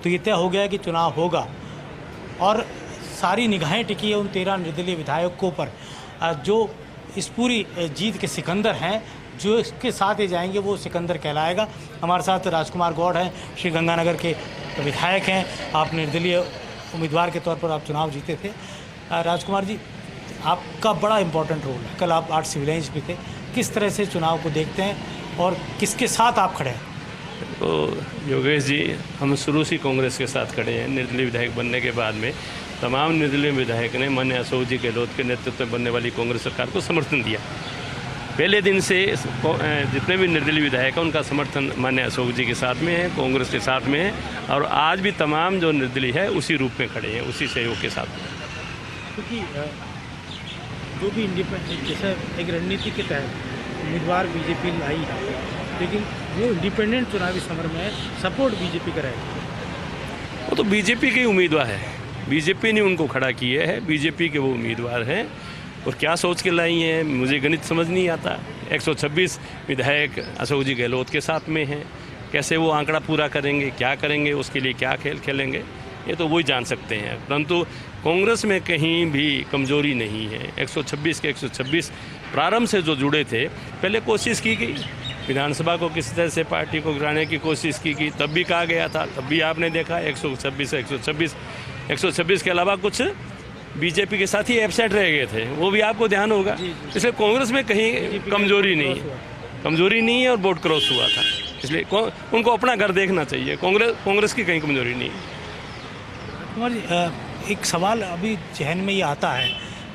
तो ये तय हो गया है कि चुनाव होगा और सारी निगाहें टिकी है उन 13 निर्दलीय विधायकों पर जो इस पूरी जीत के सिकंदर हैं। जो इसके साथ ही जाएंगे वो सिकंदर कहलाएगा। हमारे साथ राजकुमार गौड़ हैं, श्री गंगानगर के विधायक हैं। आप निर्दलीय उम्मीदवार के तौर पर आप चुनाव जीते थे। राजकुमार जी, आपका बड़ा इम्पोर्टेंट रोल है। कल आप 8 सिविल इंच भी थे। किस तरह से चुनाव को देखते हैं और किसके साथ आप खड़े हैं? तो योगेश जी, हम शुरू से कांग्रेस के साथ खड़े हैं। निर्दलीय विधायक बनने के बाद में तमाम निर्दलीय विधायक ने माननीय अशोक जी गहलोत के नेतृत्व में बनने वाली कांग्रेस सरकार को समर्थन दिया। पहले दिन से जितने भी निर्दलीय विधायक हैं उनका समर्थन माननीय अशोक जी के साथ में है, कांग्रेस के साथ में है और आज भी तमाम जो निर्दलीय है उसी रूप में खड़े हैं, उसी सहयोग के साथ। क्योंकि जो भी इंडिपेंडेंट जैसे एक रणनीति के तहत उम्मीदवार बीजेपी लाई है, लेकिन वो इंडिपेंडेंट चुनावी समर में सपोर्ट बीजेपी का रहेगा। वो तो बीजेपी के उम्मीदवार है, बीजेपी ने उनको खड़ा किया है, बीजेपी के वो उम्मीदवार हैं। और क्या सोच के लाई हैं मुझे गणित समझ नहीं आता। 126 विधायक अशोक जी गहलोत के साथ में हैं, कैसे वो आंकड़ा पूरा करेंगे, क्या करेंगे, उसके लिए क्या खेल खेलेंगे, ये तो वही जान सकते हैं। परंतु कांग्रेस में कहीं भी कमजोरी नहीं है। 126 के 126 प्रारंभ से जो जुड़े थे, पहले कोशिश की गई विधानसभा को किसी तरह से पार्टी को गिराने की कोशिश की गई, तब भी कहा गया था, तब भी आपने देखा 126 के अलावा कुछ बीजेपी के साथ ही एब्सेंट रह गए थे, वो भी आपको ध्यान होगा। इसलिए कांग्रेस में कहीं कमजोरी नहीं है और वोट क्रॉस हुआ था। इसलिए उनको अपना घर देखना चाहिए। कांग्रेस की कहीं कमजोरी नहीं है। कुमार जी, एक सवाल अभी जहन में ये आता है,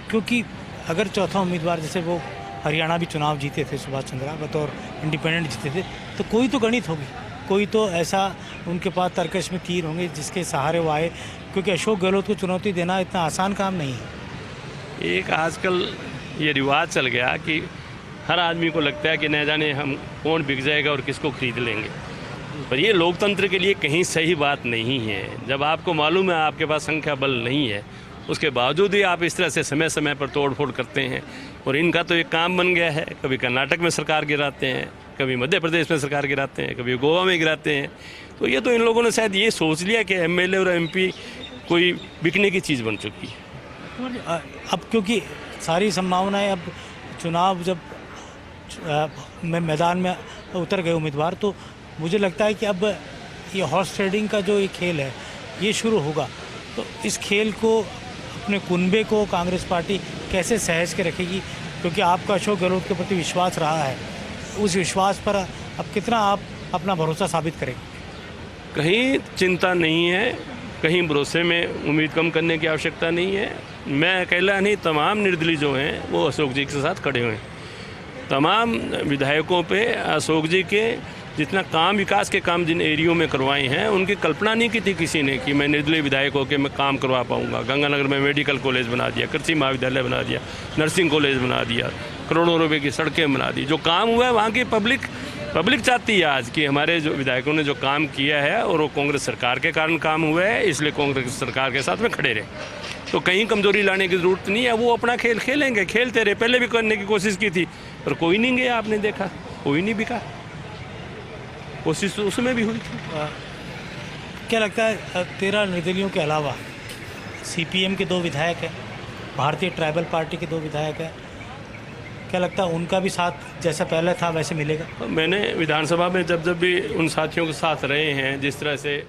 क्योंकि अगर चौथा उम्मीदवार जैसे वो हरियाणा भी चुनाव जीते थे सुभाष चंद्र रावत और इंडिपेंडेंट जीते थे, तो कोई तो गणित होगी, कोई तो ऐसा उनके पास तर्कश में तीर होंगे जिसके सहारे वो आए, क्योंकि अशोक गहलोत को चुनौती देना इतना आसान काम नहीं है। एक आजकल ये रिवाज चल गया कि हर आदमी को लगता है कि न जाने हम कौन बिक जाएगा और किसको खरीद लेंगे, पर ये लोकतंत्र के लिए कहीं सही बात नहीं है। जब आपको मालूम है आपके पास संख्या बल नहीं है, उसके बावजूद ही आप इस तरह से समय समय पर तोड़ फोड़ करते हैं। और इनका तो एक काम बन गया है, कभी कर्नाटक में सरकार गिराते हैं, कभी मध्य प्रदेश में सरकार गिराते हैं, कभी गोवा में गिराते हैं। तो ये तो इन लोगों ने शायद ये सोच लिया कि एमएलए और एमपी कोई बिकने की चीज़ बन चुकी है। अब क्योंकि सारी संभावनाएं, अब चुनाव जब मैदान में उतर गए उम्मीदवार, तो मुझे लगता है कि अब ये हॉर्स ट्रेडिंग का जो ये खेल है ये शुरू होगा। तो इस खेल को, अपने कुनबे को कांग्रेस पार्टी कैसे सहज के रखेगी? क्योंकि आपका अशोक गहलोत के प्रति विश्वास रहा है, उस विश्वास पर अब कितना आप अपना भरोसा साबित करेंगे? कहीं चिंता नहीं है, कहीं भरोसे में उम्मीद कम करने की आवश्यकता नहीं है। मैं अकेला नहीं, तमाम निर्दलीय जो हैं वो अशोक जी के साथ खड़े हुए हैं। तमाम विधायकों पे अशोक जी के जितना काम, विकास के काम जिन एरियो में करवाए हैं, उनकी कल्पना नहीं की थी किसी ने कि मैं निर्दलीय विधायक होकर मैं काम करवा पाऊंगा। गंगानगर में मेडिकल कॉलेज बना दिया, कृषि महाविद्यालय बना दिया, नर्सिंग कॉलेज बना दिया, करोड़ों रुपए की सड़कें बना दी। जो काम हुआ है वहाँ की पब्लिक चाहती है आज कि हमारे जो विधायकों ने जो काम किया है, और वो कांग्रेस सरकार के कारण काम हुआ है, इसलिए कांग्रेस सरकार के साथ में खड़े रहे। तो कहीं कमजोरी लाने की ज़रूरत नहीं है। वो अपना खेल खेलेंगे, खेलते रहे। पहले भी करने की कोशिश की थी पर कोई नहीं गया, आपने देखा, कोई नहीं बिका। कोशिश तो उसमें भी हुई थी। क्या लगता है 13 निर्दलियों के अलावा सीपीएम के 2 विधायक हैं, भारतीय ट्राइबल पार्टी के 2 विधायक हैं, क्या लगता है उनका भी साथ जैसा पहले था वैसे मिलेगा? मैंने विधानसभा में जब भी उन साथियों के साथ रहे हैं, जिस तरह से